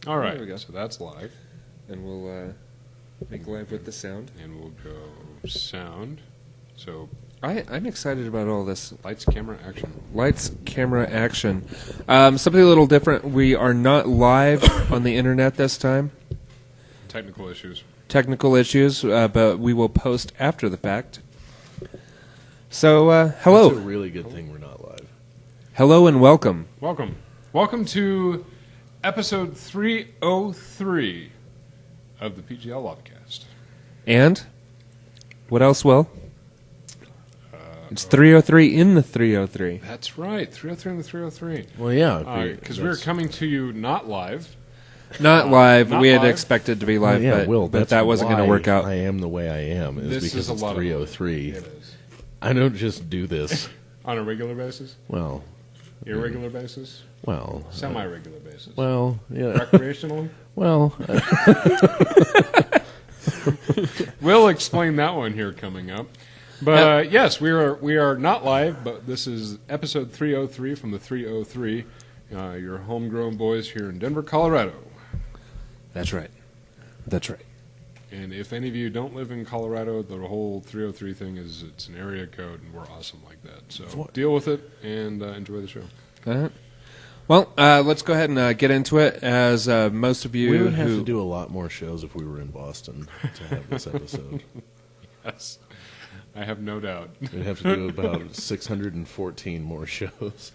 All right. There we go. So that's live. And we'll make live with the sound. And we'll go sound. So I'm excited about all this. lights, camera, action. Lights, camera, action. Something a little different. We are not live on the internet this time. Technical issues. Technical issues, but we will post after the fact. So, hello. It's a really good thing we're not live. Hello and welcome. Welcome. Welcome to episode 303 of the PGL Lobbycast. And what else, Will? It's 303 in the 303. That's right. 303 and the 303. Well, yeah. Because we're coming to you not live. Not live. Not we had live. expected to be live, yeah, but, Will, but that's that wasn't going to why work out. I am the way I am. Is This because is a it's lot of 303. It is. I don't just do this. On a regular basis? Well, Irregular basis? well. Semi-regular basis? Well, yeah. Recreationally? Well, We'll explain that one here coming up. But yes, we are not live, but this is episode 303 from the 303, your homegrown boys here in Denver, Colorado. That's right. That's right. And if any of you don't live in Colorado, the whole 303 thing is it's an area code, and we're awesome like that. So deal with it and enjoy the show. Well, let's go ahead and get into it. As most of you we would have who to do a lot more shows if we were in Boston to have this episode. Yes, I have no doubt. We'd have to do about 614 more shows.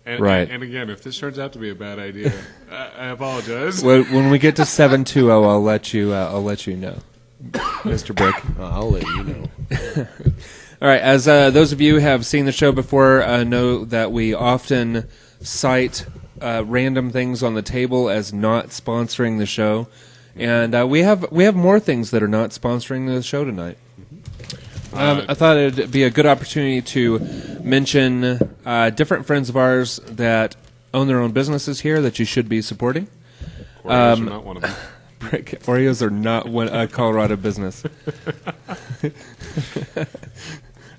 And, Right. And again, if this turns out to be a bad idea, I apologize. when we get to 720, I'll let you know, Mr. Brick. I'll let you know. All right, as those of you who have seen the show before know that we often cite random things on the table as not sponsoring the show, and we have more things that are not sponsoring the show tonight. I thought it'd be a good opportunity to mention different friends of ours that own their own businesses here that you should be supporting. Oreos are not one of them. Brick, Oreos are not a Colorado business.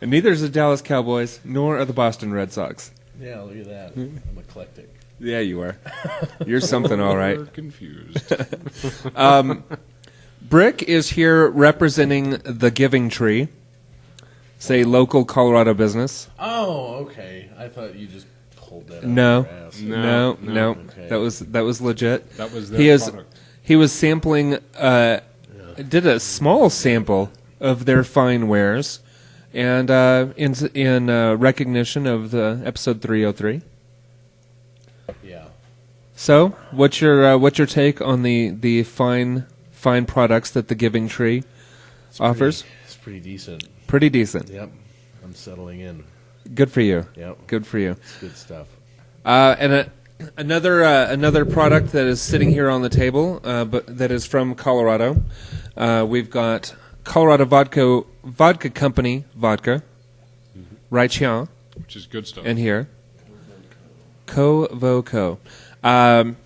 And neither is the Dallas Cowboys, nor are the Boston Red Sox. Yeah, look at that. I'm eclectic. Yeah, you are. You're something, all right. We're confused. Brick is here representing the Giving Tree. Say local Colorado business. Oh, okay. I thought you just pulled that out No. of your ass. No. Okay. That was legit. That was their product. He was sampling. Did a small sample of their fine wares, and in recognition of the episode 303. Yeah. So, what's your take on the fine products that the Giving Tree offers? It's pretty decent. Pretty decent. Yep. I'm settling in. Good for you. Yep. Good for you. It's good stuff. And another product that is sitting here on the table, but that is from Colorado. We've got Colorado Vodka Company vodka, right here, Which is good stuff. and here, Co. And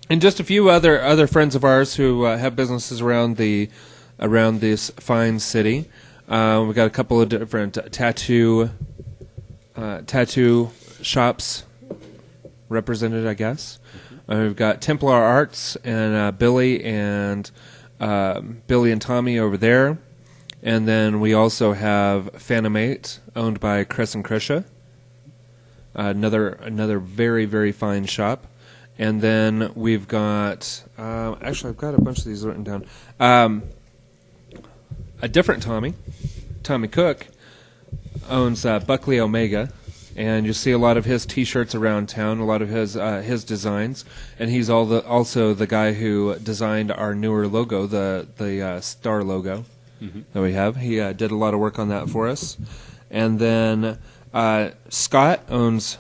just a few other friends of ours who have businesses around this fine city. We've got a couple of different tattoo shops represented, I guess. We've got Templar Arts and Billy and Tommy over there, and then we also have Phantom 8, owned by Chris and Krisha. Another very, very fine shop. And then we've got actually I've got a bunch of these written down. A different Tommy Cook, owns Buckley Omega, and you see a lot of his T-shirts around town, a lot of his designs, and he's also the guy who designed our newer logo, the star logo that we have. He did a lot of work on that for us. And then Scott owns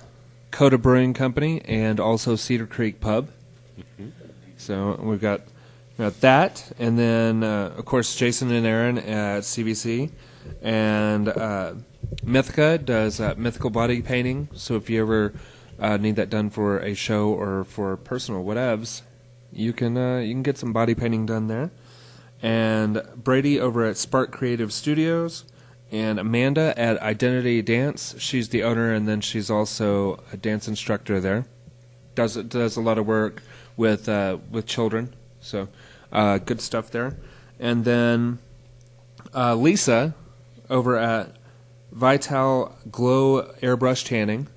Coda Brewing Company and also Cedar Creek Pub. So we've got that, and then of course Jason and Aaron at CBC, and Mythica does mythical body painting. So if you ever need that done for a show or for personal whatevs, you can get some body painting done there. And Brady over at Spark Creative Studios, and Amanda at Identity Dance. She's the owner, and then she's also a dance instructor there. does a lot of work with children. So good stuff there. And then Lisa over at Vital Glow Airbrush Tanning.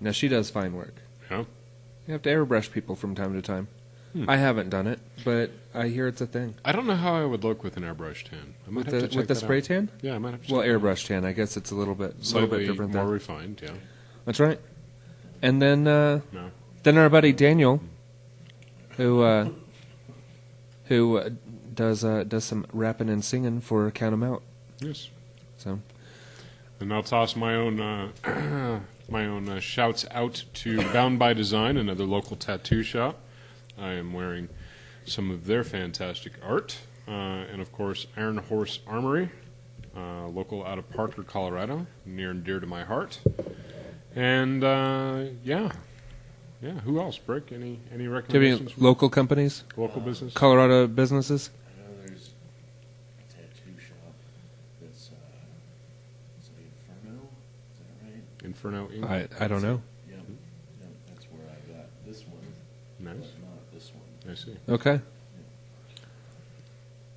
Now she does fine work. Yeah. You have to airbrush people from time to time. I haven't done it, but I hear it's a thing. I don't know how I would look with an airbrush tan. I might have to check With the that spray out. tan? Yeah, I might have to. Well, check that out. airbrush tan. I guess it's a little bit Slightly different. more There. refined. Yeah. That's right. And then No. our buddy Daniel, who does some rapping and singing for Count 'Em Out. Yes. So And I'll toss my own shouts out to Bound by Design, another local tattoo shop. I am wearing some of their fantastic art, and of course Iron Horse Armory, local out of Parker, Colorado, near and dear to my heart. And yeah. Who else? Brick? Any do you have recommendations? any local companies, Local business? Colorado businesses? I know there's a tattoo shop that's, is it Inferno? Is that right? Inferno Inc. I don't know. Yep. Yep, that's where I got this one, Nice. but not this one. I see. Okay.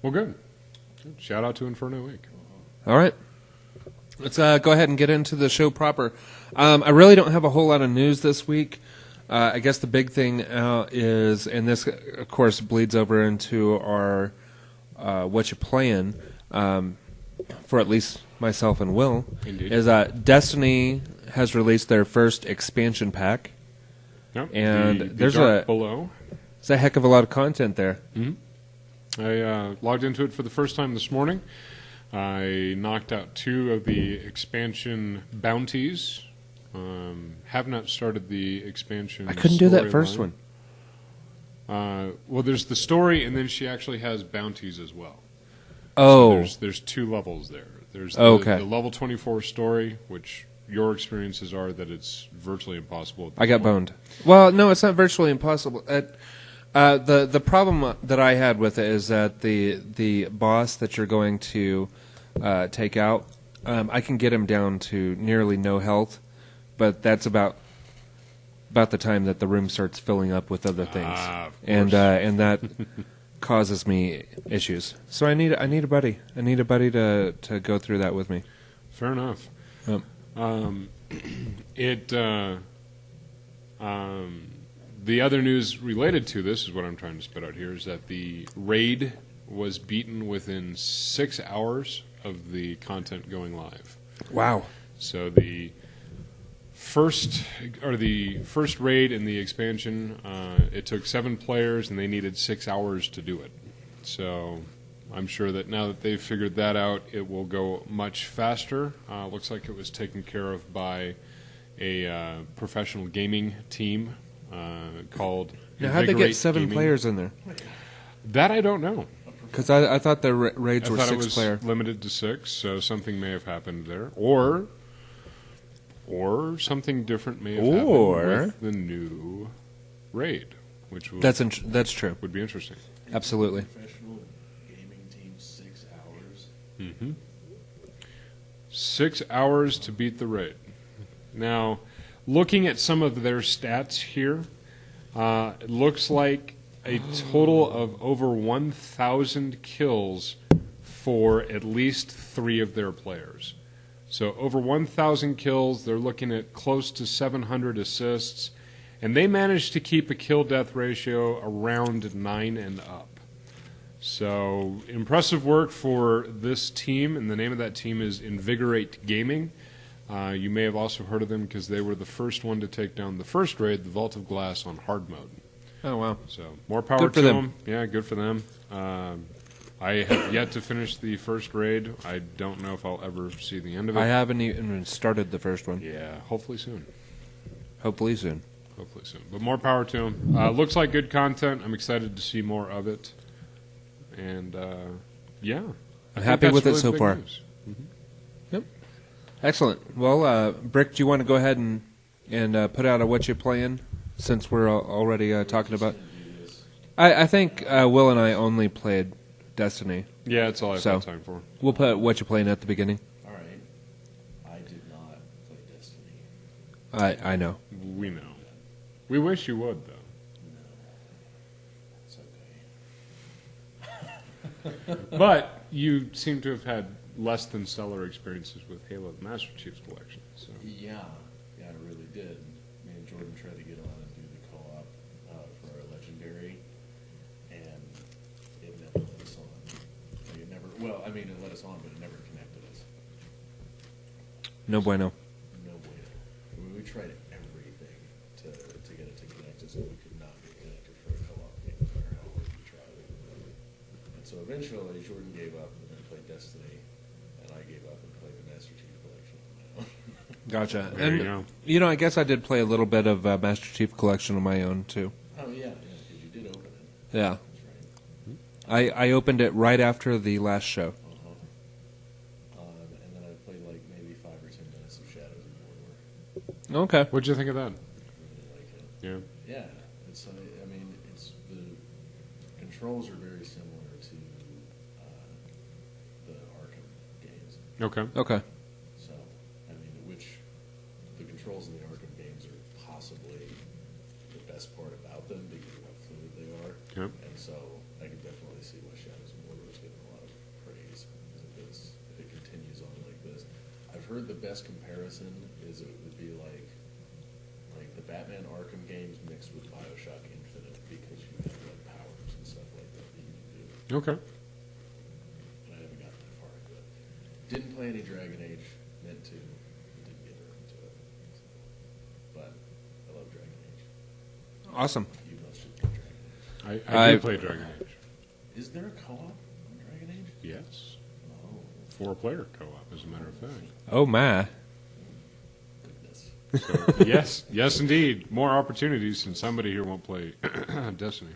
Well, good. Shout out to Inferno Inc. All right. Let's go ahead and get into the show proper. I really don't have a whole lot of news this week. I guess the big thing is, and this, of course, bleeds over into our What You Playing, for at least myself and Will, Indeed. is Destiny has released their first expansion pack. Yep. And the there's Dark Below. It's a heck of a lot of content there. I logged into it for the first time this morning. I knocked out 2 of the expansion bounties. Have not started the expansion. I couldn't do that storyline. first one. Well, there's the story, and then she actually has bounties as well. Oh, So there's 2 levels there. There's Okay. the level 24 story, which your experiences are that it's virtually impossible. At this I got point. boned. Well, no, it's not virtually impossible. The problem that I had with it is that the boss that you're going to take out, I can get him down to nearly no health, but that's about the time that the room starts filling up with other things, Of and course. that causes me issues. So I need a buddy. I need a buddy to go through that with me. Fair enough. The other news related to this is what I'm trying to spit out here is that the raid was beaten within 6 hours of the content going live. Wow. So the first raid in the expansion, it took 7 players and they needed 6 hours to do it. So I'm sure that now that they've figured that out, it will go much faster. Looks like it was taken care of by a professional gaming team called. Now, how'd they get Invigorate 7 Gaming. players in there? That I don't know. Because I thought the raids I were thought it 6 was player. limited to 6, so something may have happened there, or something different may have Or- happened with the new raid, which will, That's true. would be interesting. Absolutely. Professional gaming team, 6 hours. 6 hours to beat the raid. Now, looking at some of their stats here, it looks like a total of over 1,000 kills for at least 3 of their players. So over 1,000 kills, they're looking at close to 700 assists, and they managed to keep a kill-death ratio around 9 and up. So impressive work for this team, and the name of that team is Invigorate Gaming. You may have also heard of them because they were the first one to take down the first raid, the Vault of Glass, on hard mode. Oh, wow. So more power Good for to them. them. Yeah, good for them. I have yet to finish the first raid. I don't know if I'll ever see the end of it. I haven't even started the first one. Yeah, hopefully soon. Hopefully soon. Hopefully soon. But more power to them. Looks like good content. I'm excited to see more of it. And yeah, I'm happy with it that's so really far. big news. Excellent. Well, Brick, do you want to go ahead and put out a What You Playing, since we're already talking about... I think Will and I only played Destiny. Yeah, that's all I've So- got time for. We'll put What You Playing at the beginning. All right. I did not play Destiny. I know. We know. We wish you would, though. It's okay. But you seem to have had less than stellar experiences with Halo the Master Chief's Collection. So. Yeah, I really did. Me and Jordan tried to get on and do the co-op for our Legendary, and it never let us on. Like, it never. Well, I mean, it let us on, but it never connected us. No bueno. No way. I mean, we tried everything to get it to connect us, and we could not get connected for a co-op game, no matter how hard we tried. And so eventually, Jordan gave up and then played Destiny, and I gave up and played the Master Chief Collection on my own. Gotcha. There And, you go. I guess I did play a little bit of Master Chief Collection on my own, too. Oh yeah, because you did open it. Yeah. That's right. I opened it right after the last show. And then I played like maybe 5 or 10 minutes of Shadows of Mordor. Okay. What'd you think of that? Really like it. Yeah. Yeah, it's. I mean, it's the controls are very similar to the Arkham games. Okay. Okay. So, I mean, which the controls in the Arkham games are possibly the best part about them because of how fluid they are. Yep. And so, I can definitely see why Shadows of Mordor is getting a lot of praise if it continues on like this. I've heard the best comparison is it would be like the Batman Arkham games mixed with BioShock Infinite because you have like powers and stuff like that you can do. Okay. But I haven't gotten that far into it. Didn't play any Dragon Age. Meant to. Didn't get around to it. So, but I love Dragon Age. Awesome. You both should play Dragon Age. I did play Dragon Age. Is there a co-op on Dragon Age? Yes. Oh, 4-player co-op, as a matter of fact. Oh, my. goodness. So, yes, indeed. More opportunities than somebody here won't play Destiny.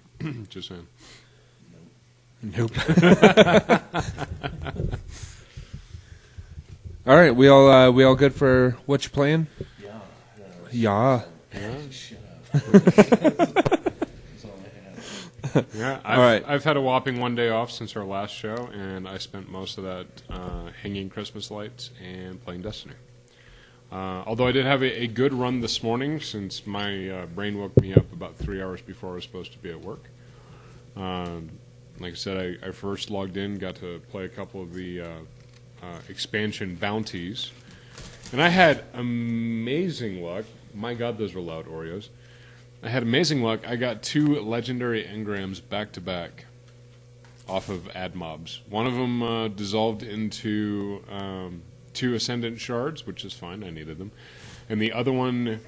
Just saying. Nope. All right, we all good for what you playing? Yeah. Yeah. Shut up. That's all I had. Yeah, All right. I've had a whopping one day off since our last show, and I spent most of that hanging Christmas lights and playing Destiny. Although I did have a good run this morning, since my brain woke me up about 3 hours before I was supposed to be at work. Like I said, I first logged in, got to play a couple of the expansion bounties, and I had amazing luck. My God, those were loud Oreos. I had amazing luck. I got 2 legendary engrams back to back off of ad mobs. One of them dissolved into 2 ascendant shards, which is fine. I needed them. And the other one,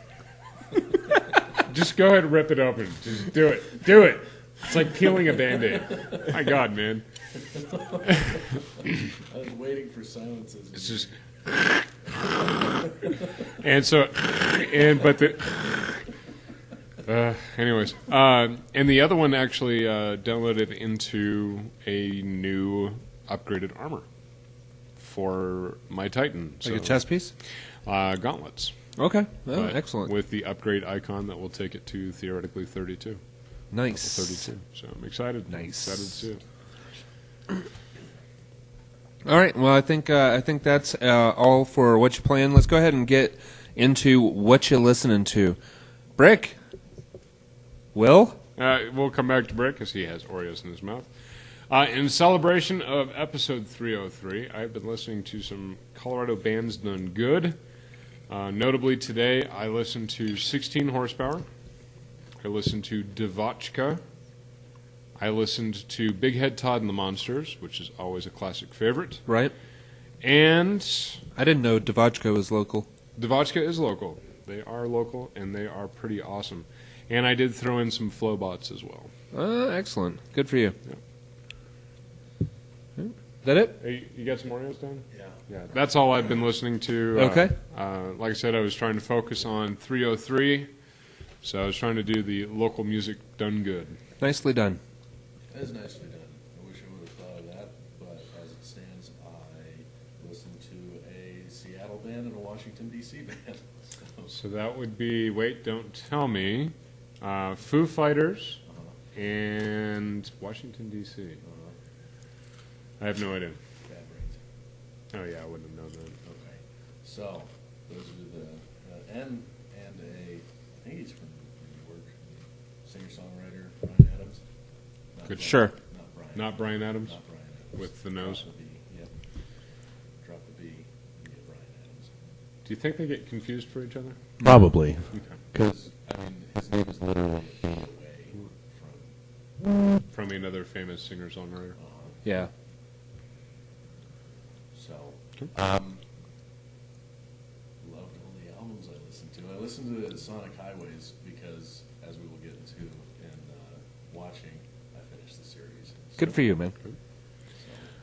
just go ahead and rip it open. Just do it. Do it. It's like peeling a Band-Aid. My God, man. I was waiting for silences. It's just... and so... But the... anyways. And the other one actually downloaded into a new upgraded armor for my Titan. Like a chest piece? Gauntlets. Okay. Oh, But excellent. With the upgrade icon that will take it to theoretically 32. Nice. Level 32. So I'm excited. Nice. I'm excited too. All right. Well, I think that's all for what you're playing. Let's go ahead and get into what you're listening to. Brick. Will? We'll come back to Brick because he has Oreos in his mouth. In celebration of episode 303, I've been listening to some Colorado bands done good. Notably today, I listened to 16 Horsepower. I listened to DeVotchka. I listened to Big Head Todd and the Monsters, which is always a classic favorite. Right. And I didn't know DeVotchka was local. DeVotchka is local. They are local, and they are pretty awesome. And I did throw in some Flowbots as well. Excellent. Good for you. Yeah. That it? Hey, you got some Oreos done? Yeah. Yeah, that's all I've been listening to. Okay. Like I said, I was trying to focus on 303, so I was trying to do the local music done good. Nicely done. That is nicely done. I wish I would have thought of that, but as it stands, I listened to a Seattle band and a Washington, D.C. band. So that would be, wait, don't tell me, Foo Fighters and Washington, D.C. I have no idea. Bad brains. Oh, yeah, I wouldn't have known that. Okay. So, those are the, and I think he's from New York singer-songwriter Bryan Adams. Good. Sure. Not Bryan Adams? Not Bryan Adams. With the nose? Drop the B. Yep. Drop the B and get Bryan Adams. Do you think they get confused for each other? Probably. Okay. Because I mean, his name is literally a B away From another famous singer-songwriter? Yeah. So, Okay. loved all the albums I listened to. I listened to Sonic Highways because, as we will get into in watching, I finished the series. Good for you, man. So,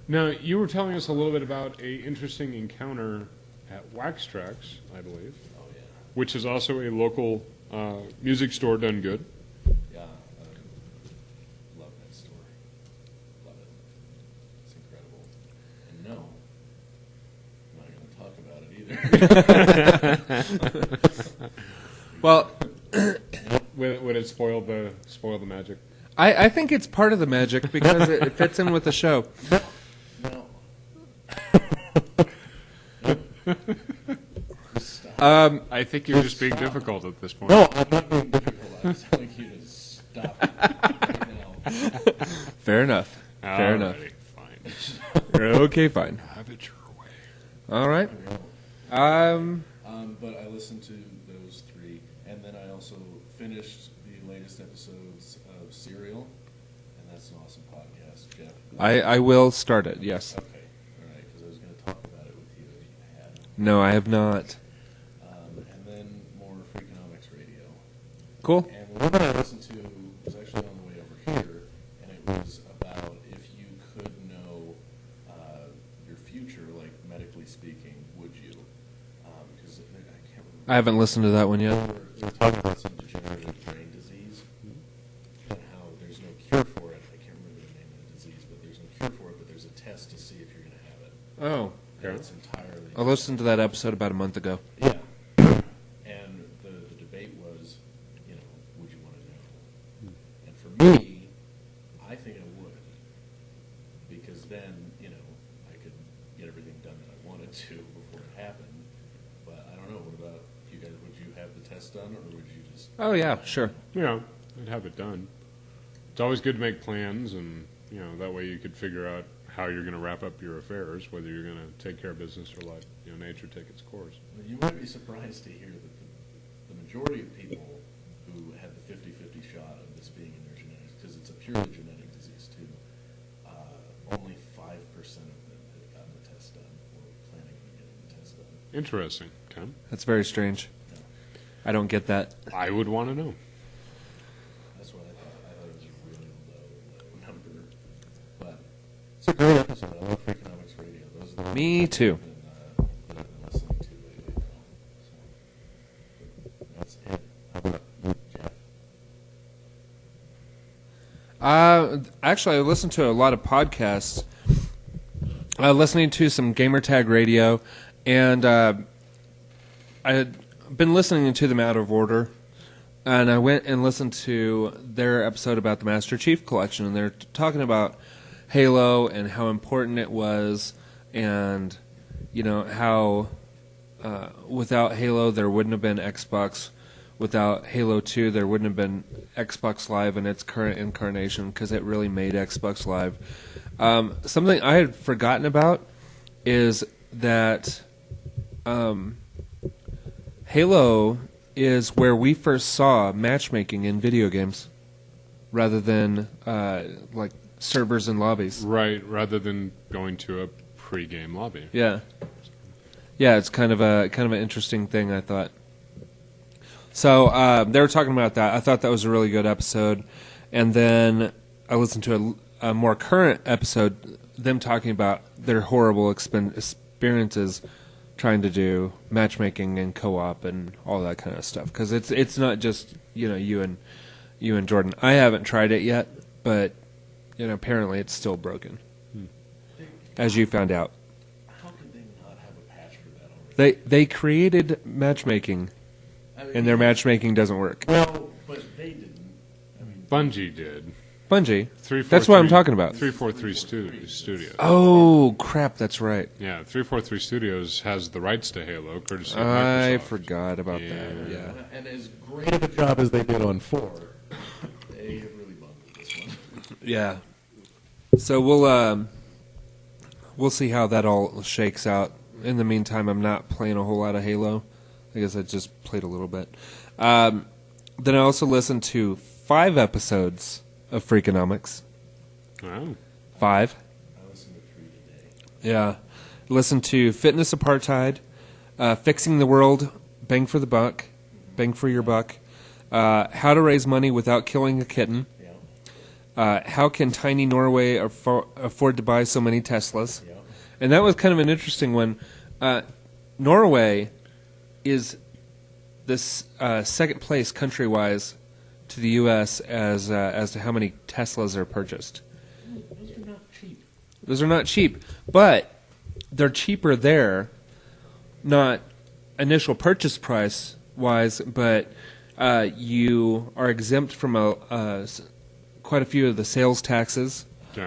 Now, you were telling us a little bit about a interesting encounter at Wax Tracks, I believe, oh yeah. which is also a local music store done good. Yeah, love that story. Love it. And no, I'm not going to talk about it either. Well, Would it spoil the magic? I think it's part of the magic because it fits in with the show. No. I think you're just being difficult at this point. no, I'm not being Difficult. I just like you to stop right now. Fair enough. Fair enough. Fine. Okay, fine. Have it your way. All right. But I listened to those three, and then I also finished the latest episodes of Serial, and that's an awesome podcast, Geoff. I will start it. Yes. Okay, all right, because I was going to talk about it with you if you had. No, I have not. And then more Freakonomics Radio. Cool. And the one that I listened to was actually on the way over here, and it was about if you could know your future, like medically speaking, would you? Because I can't remember. I haven't listened to that one yet. They were talking about some degenerative brain disease and how there's no cure for it. I can't remember the name of the disease, but there's no cure for it, but there's a test to see if you're going to have it. Oh. And it's entirely... I listened to that episode about a month ago. Yeah. And the debate was, you know, would you want to know? And for me, I think I would. Because then, you know, I could get everything done that I wanted to before it happened. But I don't know. What about you guys? Would you have the test done, or would you just... Oh, yeah, sure. Yeah, I'd have it done. It's always good to make plans, and that way you could figure out how you're going to wrap up your affairs, whether you're going to take care of business or let nature take its course. You might be surprised to hear that the majority of people who had the 50-50 shot of this being in their genetics, because it's a purely genetic disease too, only 5% of them have gotten the test done or were planning on getting the test done. Interesting. Okay. That's very strange. Yeah. I don't get that. I would want to know. That's what I thought. I thought it was a really low number. But it's a great episode. I love Freakonomics Radio. Those are the Me too. that I've been listening to lately. So that's it. How about you, Geoff? Actually, I listen to a lot of podcasts. Listening to some Gamertag Radio, and I had been listening to them out of order. And I went and listened to their episode about the Master Chief Collection, and they're talking about Halo and how important it was, and how without Halo there wouldn't have been Xbox. Without Halo 2, there wouldn't have been Xbox Live in its current incarnation because it really made Xbox Live. Something I had forgotten about is that Halo is where we first saw matchmaking in video games, rather than like servers and lobbies. Right, rather than going to a pre-game lobby. Yeah, it's kind of an interesting thing, I thought. So they were talking about that. I thought that was a really good episode, and then I listened to a more current episode, them talking about their horrible experiences trying to do matchmaking and co-op and all that kind of stuff. Because it's not just you and Jordan. I haven't tried it yet, but apparently it's still broken, as you found out. How could they not have a patch for that already? They created matchmaking, and their matchmaking doesn't work. Well, but they didn't. I mean, Bungie did. Bungie. 343 That's what I'm talking about. 343 Studios. Oh crap! That's right. Yeah, 343 Studios has the rights to Halo, courtesy of I Microsoft. forgot about that. Yeah. and as great of a job as they did on 4, They have really bundled this one. Yeah. So we'll see how that all shakes out. In the meantime, I'm not playing a whole lot of Halo. I guess I just played a little bit. Then I also listened to 5 episodes of Freakonomics. Wow. 5. I listened to 3 today. Yeah. Listened to Fitness Apartheid, Fixing the World, Bang for the Buck, Bang for Your Buck, How to Raise Money Without Killing a Kitten, Yeah. How Can Tiny Norway afford to buy so many Teslas? Yeah. And that was kind of an interesting one. Norway is this second place country-wise to the U.S. as to how many Teslas are purchased. Those are not cheap. Those are not cheap, but they're cheaper there, not initial purchase price wise, but you are exempt from quite a few of the sales taxes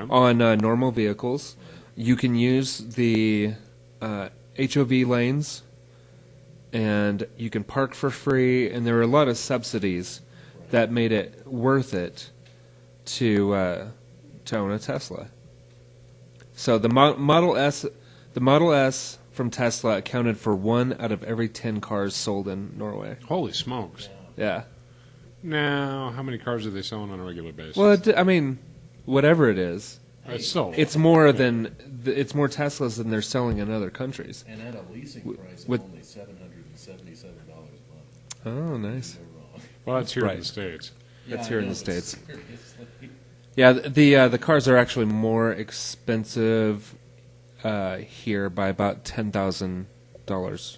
on normal vehicles. You can use the HOV lanes, and you can park for free, and there were a lot of subsidies that made it worth it to own a Tesla. So the Model S from Tesla accounted for 1 out of every 10 cars sold in Norway. Holy smokes. Yeah. Now, how many cars are they selling on a regular basis? Well, I mean, whatever it is, It's still it's more Teslas than they're selling in other countries. And at a leasing price of with- only $777 a month. Oh, nice. They're wrong. well, that's here in Right. the States. That's I here in know, the but States. seriously. Yeah, the cars are actually more expensive here by about $10,000.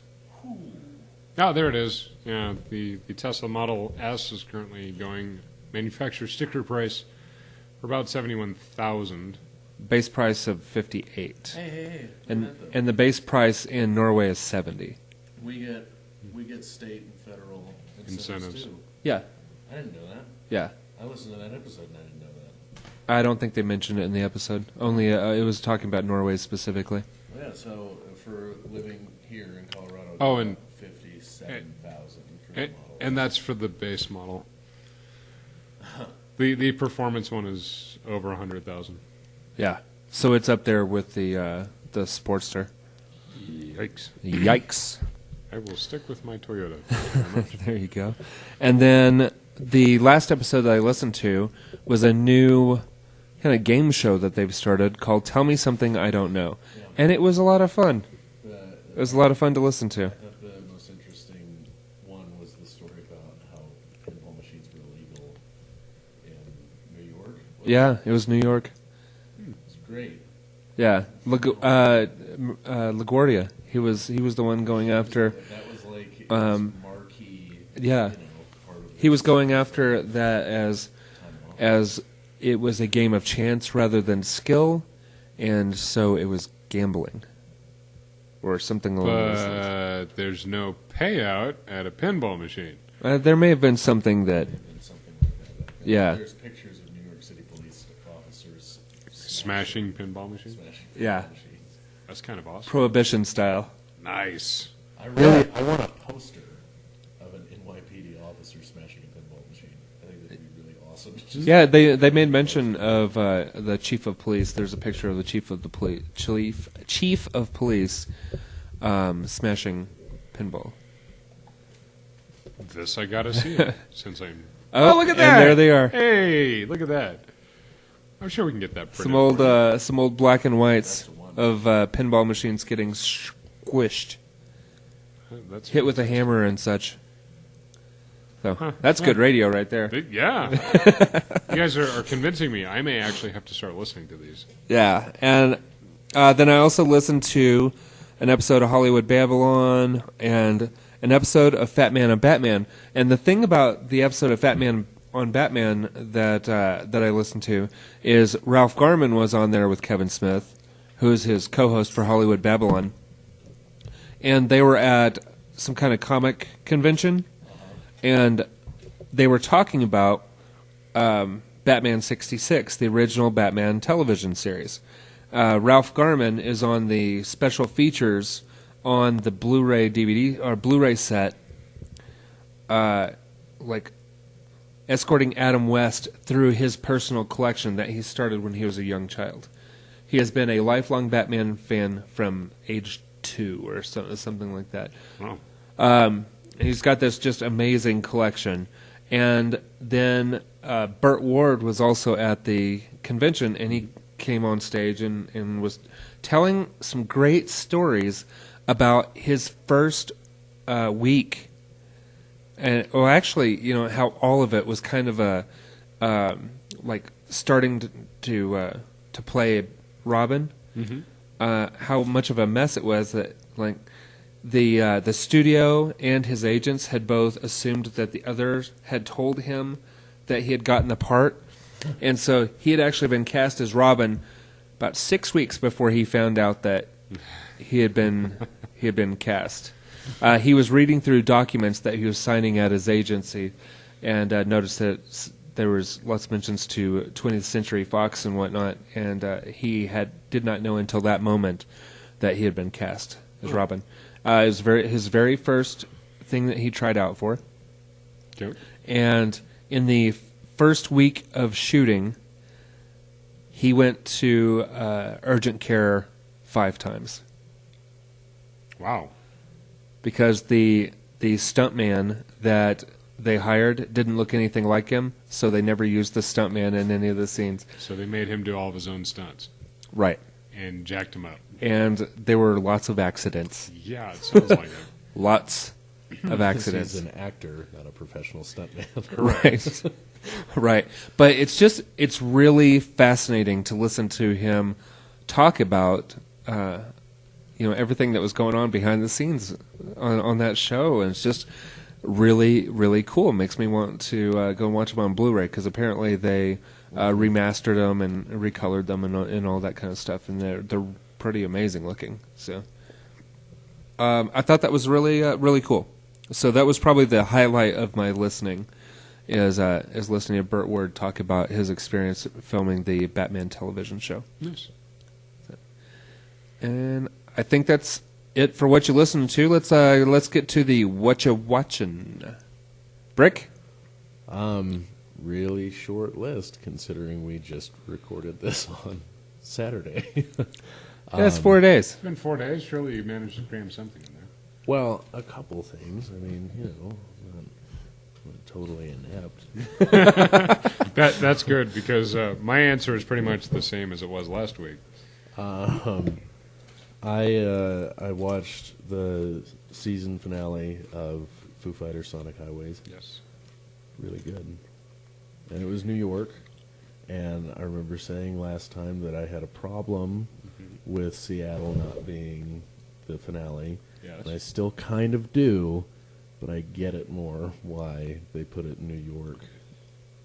Oh, there it is. Yeah, the Tesla Model S is currently going manufacturer sticker price for about $71,000. Base price of 58, Hey. and the base price in Norway is 70. We get state and federal Incentives. too. Yeah, I didn't know that. yeah. I listened to that episode and I didn't know that. I don't think they mentioned it in the episode. Only it was talking about Norway specifically. Well, yeah, so for living here in Colorado, Oh, and- 57,000 for the And, model. and that's for the base model. The performance one is over 100,000. Yeah, so it's up there with the Sportster. Yikes! Yikes! I will stick with my Toyota. There you go. And then the last episode that I listened to was a new kind of game show that they've started called Tell Me Something I Don't Know. Yeah. And it was a lot of fun. The- It was a lot of fun to listen to. I thought the most interesting one was the story about how pinball machines were illegal in New York. Yeah, it was New York. It's great. Yeah, LaGuardia. He was the one going after. That was like his marquee. Yeah. Part of He was going after that as time off. as it was a game of chance rather than skill, and so it was gambling or something along those lines. But there's no payout at a pinball machine. There may have been something that, And something like that. And Yeah. There's pictures of New York City police officers Smashing pinball machines? smashing Yeah. pinball machines. That's kind of awesome. prohibition style. Nice. I want a poster of an NYPD officer smashing a pinball machine. I think that'd be really awesome. Just- Yeah, they made mention of the chief of police. There's a picture of the chief of police smashing pinball. This I gotta see it, since I'm... Oh, look at and that! there they are. Hey, look at that. I'm sure we can get that printed. Some old black and whites That's the one. of pinball machines getting squished, That's hit with a hammer and such. So Huh. that's good radio right there. Yeah. You guys are convincing me. I may actually have to start listening to these. Yeah, and then I also listened to an episode of Hollywood Babylon and an episode of Fat Man on Batman. And the thing about the episode of Fat Man on Batman that I listened to is Ralph Garman was on there with Kevin Smith, who's his co-host for Hollywood Babylon, and they were at some kind of comic convention, and they were talking about Batman 66, the original Batman television series. Ralph Garman is on the special features on the Blu-ray DVD or Blu-ray set, like escorting Adam West through his personal collection that he started when he was a young child. He has been a lifelong Batman fan from age 2 or something like that. Wow. He's got this just amazing collection. And then Burt Ward was also at the convention, and he came on stage and was telling some great stories about his first week. And actually, how all of it was kind of a like starting to play Robin. Mm-hmm. How much of a mess it was that like the studio and his agents had both assumed that the others had told him that he had gotten the part, and so he had actually been cast as Robin about 6 weeks before he found out that he had been cast. He was reading through documents that he was signing at his agency, and noticed that there was lots of mentions to 20th Century Fox and whatnot, and he did not know until that moment that he had been cast as Robin. It was his very first thing that he tried out for. Okay. And in the first week of shooting, he went to urgent care 5 times. Wow. Because the stuntman that they hired didn't look anything like him, so they never used the stuntman in any of the scenes. So they made him do all of his own stunts. Right. And jacked him up. And there were lots of accidents. Yeah, it sounds like it. Lots of accidents. He's an actor, not a professional stuntman. Right. Right. But it's really fascinating to listen to him talk about everything that was going on behind the scenes on that show, and it's just really, really cool. It makes me want to go and watch them on Blu-ray, because apparently they remastered them and recolored them and all that kind of stuff, and they're pretty amazing looking. So I thought that was really really cool. So that was probably the highlight of my listening, is listening to Burt Ward talk about his experience filming the Batman television show. Nice. And I think that's it for what you listened to. Let's get to the what you watching. Brick? Really short list, considering we just recorded this on Saturday. Yeah, it's 4 days. It's been 4 days. Surely you managed to cram something in there. Well, a couple things. I mean, not totally inept. That's good, because my answer is pretty much the same as it was last week. I watched the season finale of Foo Fighters Sonic Highways. Yes. Really good. And it was New York, and I remember saying last time that I had a problem with Seattle not being the finale. Yes. And I still kind of do, but I get it more why they put it in New York.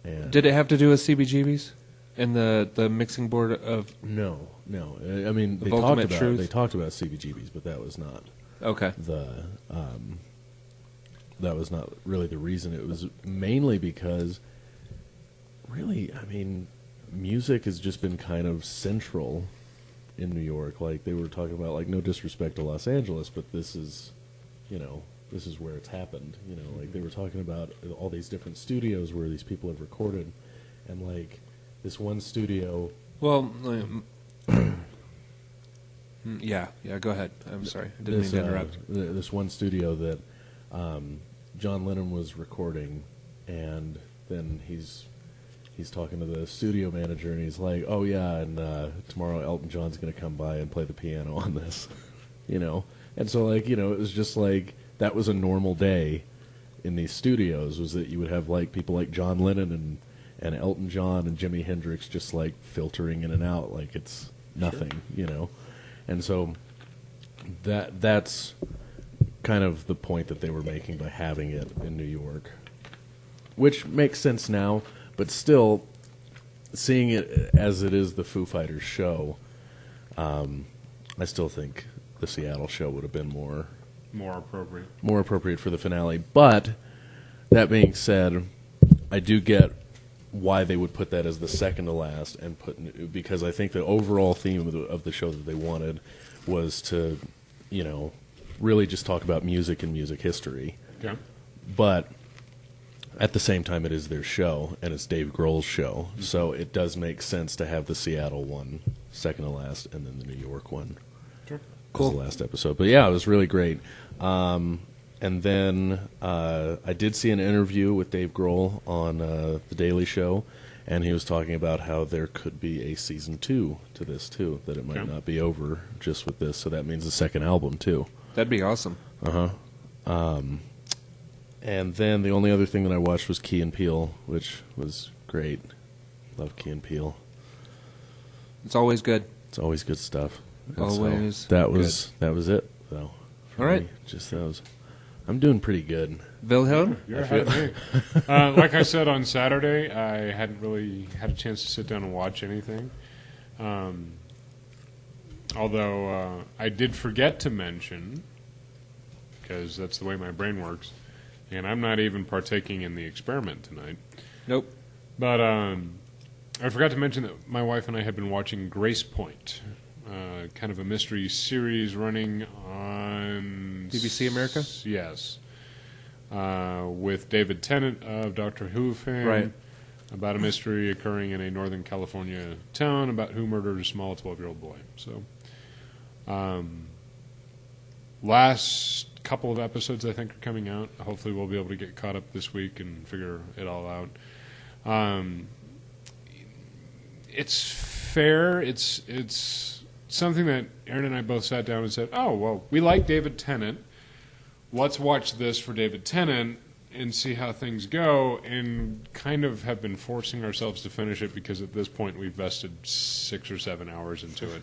And Did it have to do with CBGBs and the mixing board of? No. I mean, The Ultimate Truth? they talked about CBGBs, but that was not Okay. that was not really the reason. It was mainly because, really, I mean, music has just been kind of central in New York. Like, they were talking about, like, no disrespect to Los Angeles, but this is where it's happened. Like, they were talking about all these different studios where these people have recorded, and, like, this one studio. Well, yeah, go ahead. I'm sorry. I didn't mean to interrupt. This one studio that John Lennon was recording, and then he's talking to the studio manager, and he's like, "Oh yeah, and tomorrow Elton John's going to come by and play the piano on this," And so, like, it was just like that was a normal day in these studios. Was that you would have like people like John Lennon and Elton John and Jimi Hendrix just like filtering in and out like it's nothing, And so that's kind of the point that they were making by having it in New York, which makes sense now, but still, seeing it as it is the Foo Fighters show, I still think the Seattle show would have been more appropriate for the finale. But that being said, I do get why they would put that as the second to last, and because I think the overall theme of the show that they wanted was to, really just talk about music and music history. Okay. But at the same time, it is their show, and it's Dave Grohl's show, so it does make sense to have the Seattle one second to last, and then the New York one. Sure. Cool. The last episode. But yeah, it was really great. And then I did see an interview with Dave Grohl on The Daily Show, and he was talking about how there could be a season 2 to this, too, that it might not be over just with this, so that means a second album, too. That'd be awesome. Uh-huh. And then the only other thing that I watched was Key and Peele, which was great. Love Key and Peele. It's always good. It's always good stuff. And Always so that was it, though. All right. Just those. I'm doing pretty good. Wilhelm? You're ahead of me. Like I said on Saturday, I hadn't really had a chance to sit down and watch anything. Although I did forget to mention, because that's the way my brain works, and I'm not even partaking in the experiment tonight. Nope. But I forgot to mention that my wife and I had been watching Grace Point, kind of a mystery series running on BBC America? Yes. With David Tennant of Doctor Who fame. Right. About a mystery occurring in a Northern California town about who murdered a small 12-year-old boy. So, last couple of episodes I think are coming out. Hopefully we'll be able to get caught up this week and figure it all out. It's fair. It's something that Aaron and I both sat down and said, oh, well, we like David Tennant. Let's watch this for David Tennant and see how things go, and kind of have been forcing ourselves to finish it because at this point we've vested 6 or 7 hours into it.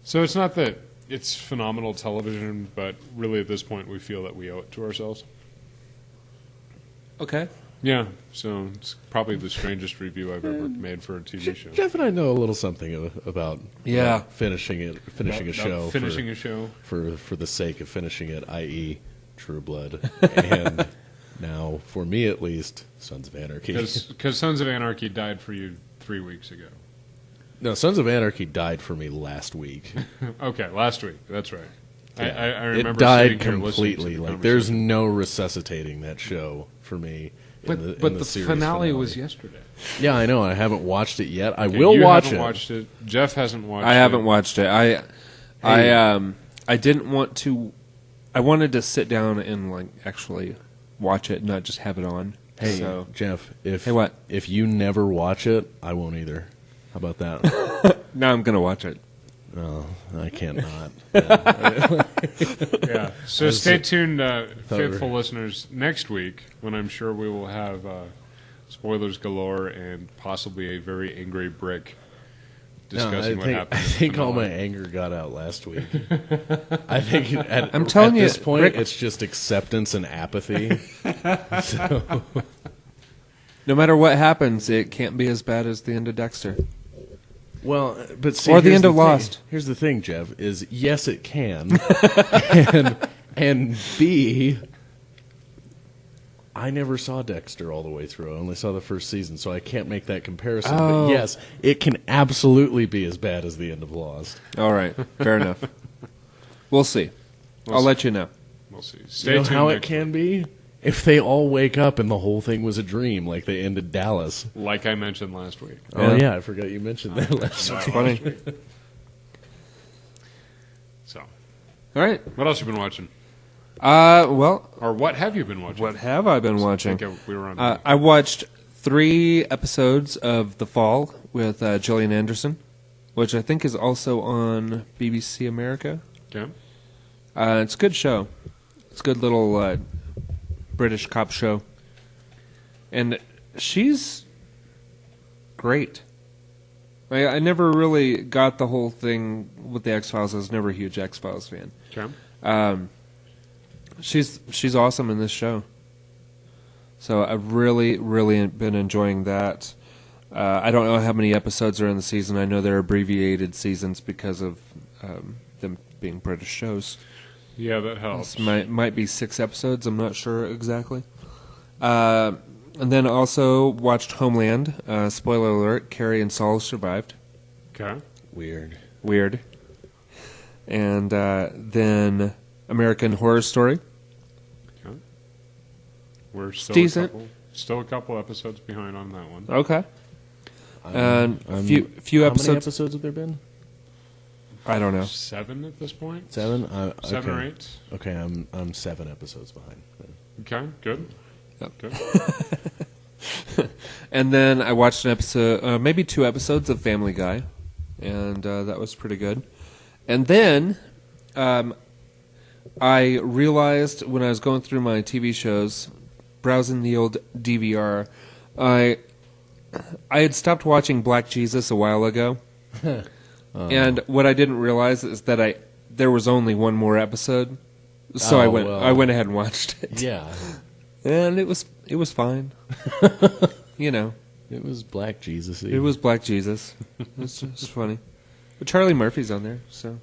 So it's not that it's phenomenal television, but really at this point we feel that we owe it to ourselves. Okay. Yeah, so it's probably the strangest review I've ever made for a TV show. Jeff and I know a little something about finishing a show for the sake of finishing it, i.e. True Blood, and now for me at least, Sons of Anarchy. Because Sons of Anarchy died for you 3 weeks ago. No, Sons of Anarchy died for me last week. Okay, last week. That's right. Yeah. I remember it died sitting here listening completely. to the Like there's no resuscitating that show for me. But the series finale was yesterday. Yeah, I know. I haven't watched it yet. I Okay, will watch haven't it. Watched it. Jeff hasn't watched it. I haven't watched it. I didn't want to. I wanted to sit down and actually watch it, not just have it on. Hey, so. Jeff. What? If you never watch it, I won't either. How about that? Now I'm gonna watch it. Oh, I can't not. Yeah. So stay tuned, faithful listeners, next week when I'm sure we will have spoilers galore and possibly a very angry Brick discussing what happened. I think all my anger got out last week. I think I'm telling you, at this point, Rick, it's just acceptance and apathy. So. No matter what happens, it can't be as bad as the end of Dexter. Well, but see, or the end of Lost. Here's the thing, Jeff, is yes, it can. and B, I never saw Dexter all the way through. I only saw the first season, so I can't make that comparison. Oh. But yes, it can absolutely be as bad as the end of Lost. All right, fair enough. We'll see. I'll let you know. We'll see. Stay tuned. How it can be? If they all wake up and the whole thing was a dream, like they ended Dallas. Like I mentioned last week. Oh, yeah, I forgot you mentioned that last week. Funny. So. All right. What else have you been watching? Well. Or what have you been watching? What have I been watching? We were on I watched 3 episodes of The Fall with Gillian Anderson, which I think is also on BBC America. Okay. It's a good show. It's a good little British cop show. And she's great. I never really got the whole thing with the X-Files. I was never a huge X-Files fan. Okay. She's awesome in this show. So I've really, really been enjoying that. I don't know how many episodes are in the season. I know they're abbreviated seasons because of them being British shows. Yeah, that helps. Might be 6 episodes. I'm not sure exactly. And then also watched Homeland. Spoiler alert: Carrie and Saul survived. Okay. Weird. And then American Horror Story. Okay. We're still decent. a couple. Still a couple episodes behind on that one. Okay. And a few How episodes. many episodes have there been? I don't know. 7 at this point. 7. 7 or Okay. 8. Okay, I'm 7 episodes behind. Okay, good. Yep. Good. And then I watched an episode, maybe 2 episodes of Family Guy, and that was pretty good. And then I realized when I was going through my TV shows, browsing the old DVR, I had stopped watching Black Jesus a while ago. And what I didn't realize is that there was only one more episode, so I went ahead and watched it. Yeah. And it was fine. You know, It was Black Jesus-y. it was Black Jesus. It's funny. But Charlie Murphy's on there, so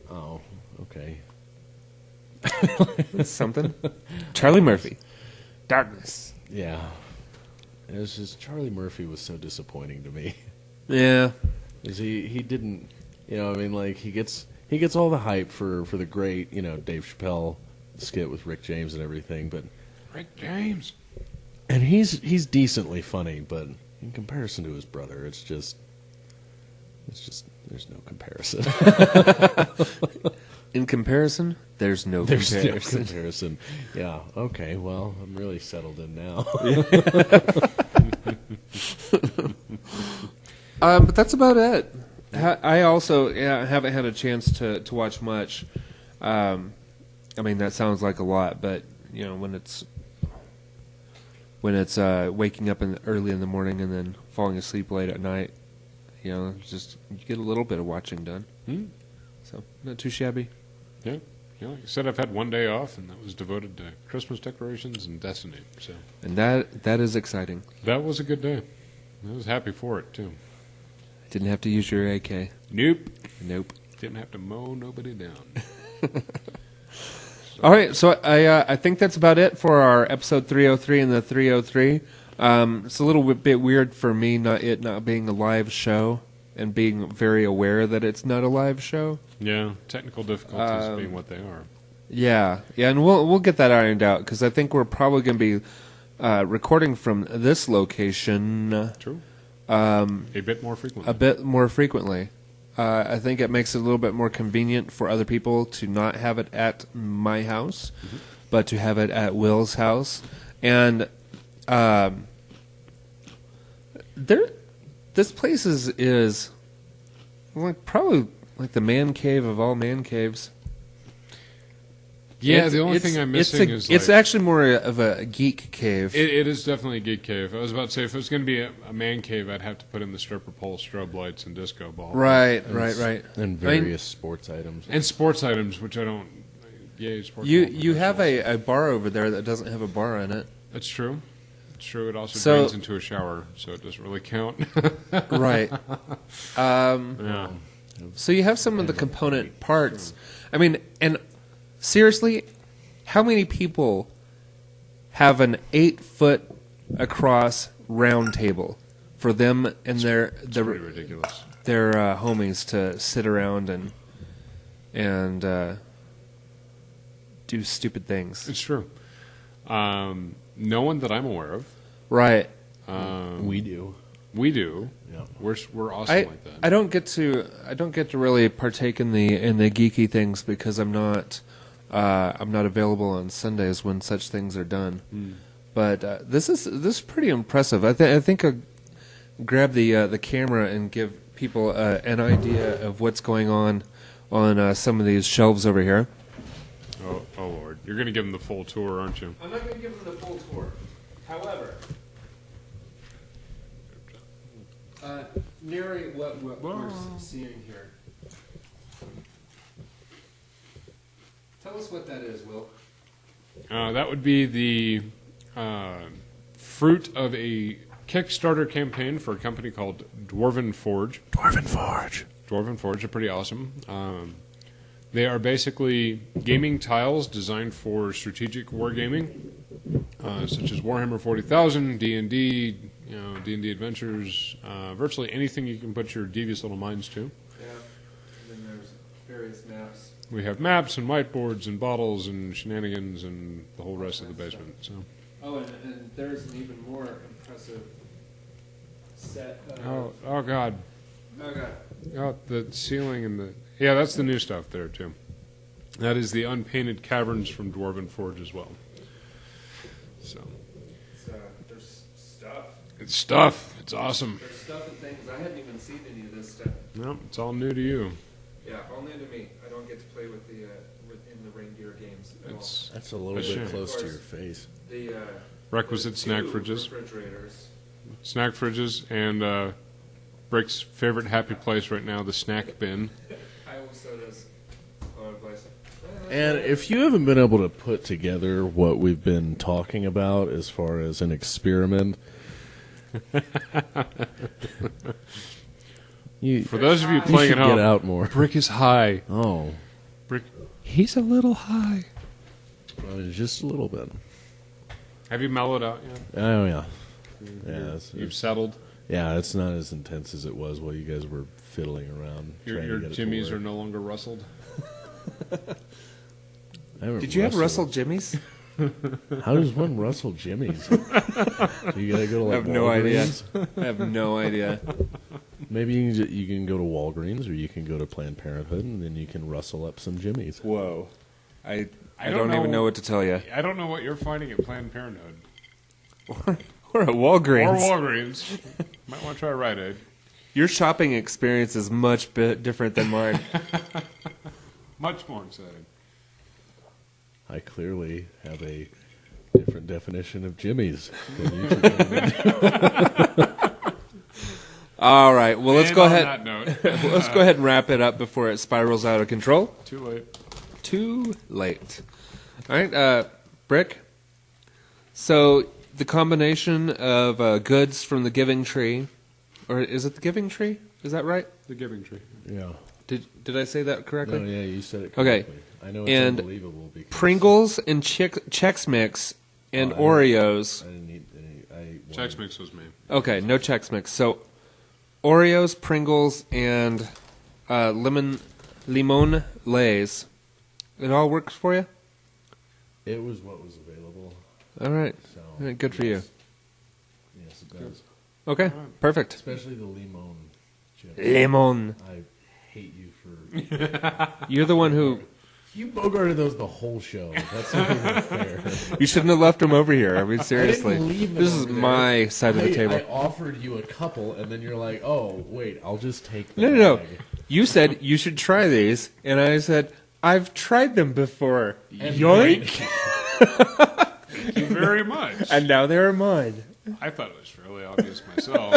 Oh, okay. it's something. Charlie Murphy, Darkness. Yeah. It was just Charlie Murphy was so disappointing to me. Yeah, Is he didn't, I mean, like he gets all the hype for the great, Dave Chappelle skit with Rick James and everything, but Rick James. and he's decently funny, but in comparison to his brother, it's just there's no comparison. in comparison, there's no comparison. No comparison. Yeah. Okay. Well, I'm really settled in now. But that's about it. I also haven't had a chance to watch much. I mean, that sounds like a lot, but when it's waking up early in the morning and then falling asleep late at night, just you get a little bit of watching done. So not too shabby. Yeah. Like I said, I've had one day off, and that was devoted to Christmas decorations and Destiny. So, And that is exciting. that was a good day. I was happy for it, too. Didn't have to use your AK. Nope. Nope. Didn't have to mow nobody down. All right, so I think that's about it for our episode 303 and the 303. It's a little bit weird for me not being a live show and being very aware that it's not a live show. Yeah, technical difficulties being what they are. Yeah, and we'll get that ironed out because I think we're probably going to be recording from this location. True. A bit more frequently. A bit more frequently. I think it makes it a little bit more convenient for other people to not have it at my house, but to have it at Will's house. And this place is like probably like the man cave of all man caves. Yeah, the only thing I'm missing is it's actually more of a geek cave. It is definitely a geek cave. I was about to say, if it was going to be a man cave, I'd have to put in the stripper pole, strobe lights, and disco ball. Right. And various sports items. And sports items, which I don't... Yay, sports You have a bar over there that doesn't have a bar in it. That's true. It's true. It also So- drains into a shower, so it doesn't really count. Right. Yeah. So you have some of the component parts. I mean, and seriously, how many people have an 8-foot across round table for them and their It's pretty ridiculous. their homies to sit around and do stupid things? It's true. No one that I'm aware of. Right. We do. We do. Yeah. We're awesome like that. I don't get to really partake in the geeky things because I'm not available on Sundays when such things are done. But this is pretty impressive. I think I'll grab the camera and give people an idea of what's going on some of these shelves over here. Oh Lord, you're going to give them the full tour, aren't you? I'm not going to give them the full tour. However, narrate what we're seeing here. Tell us what that is, Will. That would be the fruit of a Kickstarter campaign for a company called Dwarven Forge. Dwarven Forge are pretty awesome. They are basically gaming tiles designed for strategic wargaming, such as Warhammer 40,000, D&D, D&D Adventures, virtually anything you can put your devious little minds to. Yeah, and then there's various maps. We have maps and whiteboards and bottles and shenanigans and the whole rest of the basement. So Oh, and there's an even more impressive set. Oh God. Oh God. Oh, the ceiling and the... Yeah, that's the new stuff there, too. That is the unpainted caverns from Dwarven Forge as well. So... There's stuff. It's stuff. It's awesome. There's stuff and things. I hadn't even seen any of this stuff. No, it's all new to you. Yeah, all new to me. I don't get to play with the in the reindeer games at all. That's a little A shame. bit close to your face. The Requisite the snack two fridges. refrigerators. Snack fridges and Brick's favorite happy place right now, the snack bin. I will say this. Oh, place. And if you haven't been able to put together what we've been talking about as far as an experiment, For those of you you playing should at home, get out more. Brick is high. Oh, Brick, he's a little high. well, just a little bit. Have you mellowed out yet? Oh yeah, You've settled. yeah. It's not as intense as it was while you guys were fiddling around. Your trying to get it to jimmies are work. no longer rustled. I haven't Did you have rustled. Russell Jimmy's? How does one rustle jimmies? You gotta go to I like have no idea. Walgreens? I have no idea. Maybe you can go to Walgreens or you can go to Planned Parenthood and then you can rustle up some jimmies. Whoa. I I don't don't even know- know what to tell you. I don't know what you're finding at Planned Parenthood. We're at Walgreens. Or Walgreens. Might want to try Rite Aid. Your shopping experience is much different than mine. Much more exciting. I clearly have a different definition of jimmies than you two gentlemen. All right. Well, let's And go on ahead. that note, Let's go ahead and wrap it up before it spirals out of control. too late. Too late. All right, Brick. So the combination of goods from the Giving Tree, or is it the Giving Tree? Is that right? The Giving Tree. Yeah. Did I say that correctly? No, yeah, you said it Okay. correctly. I know it's And unbelievable because Pringles and Chex Mix and I Oreos. didn't eat any. Chex Mix was me. Okay, no Chex Mix. So Oreos, Pringles, and lemon Lays. It all works for you? It was what was available. All right. So All right, good for you. Yes, it does. Okay, perfect. Especially the limon chips. Lemon. I hate you for You're the one who... you bogarted those the whole show. That's not even fair. You shouldn't have left them over here. I mean, seriously. I didn't leave them This is over there. my side of the table. I offered you a couple, and then you're like, "Oh, wait, I'll just take the No. bag." You said you should try these, and I said, I've tried them before. And Yoink! Thank you very much. And now they're mine. I thought it was fairly obvious myself.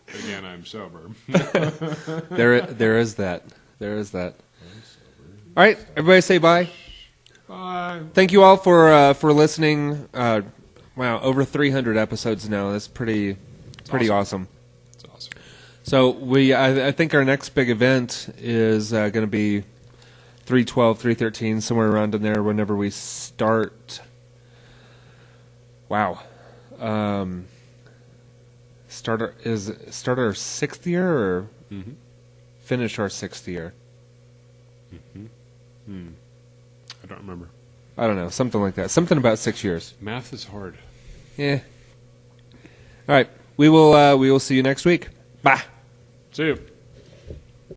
Again, I'm sober. There is that. There is that. All right, everybody say bye. Bye. Thank you all for listening. Wow, over 300 episodes now. That's pretty awesome. It's awesome. So I think our next big event is going to be 3/12, 3/13, somewhere around in there. Whenever we start. Wow. Start our 6th year or finish our 6th year? I don't remember. I don't know, something like that. Something about 6 years. Math is hard. Yeah. All right. We will see you next week. Bye. See you.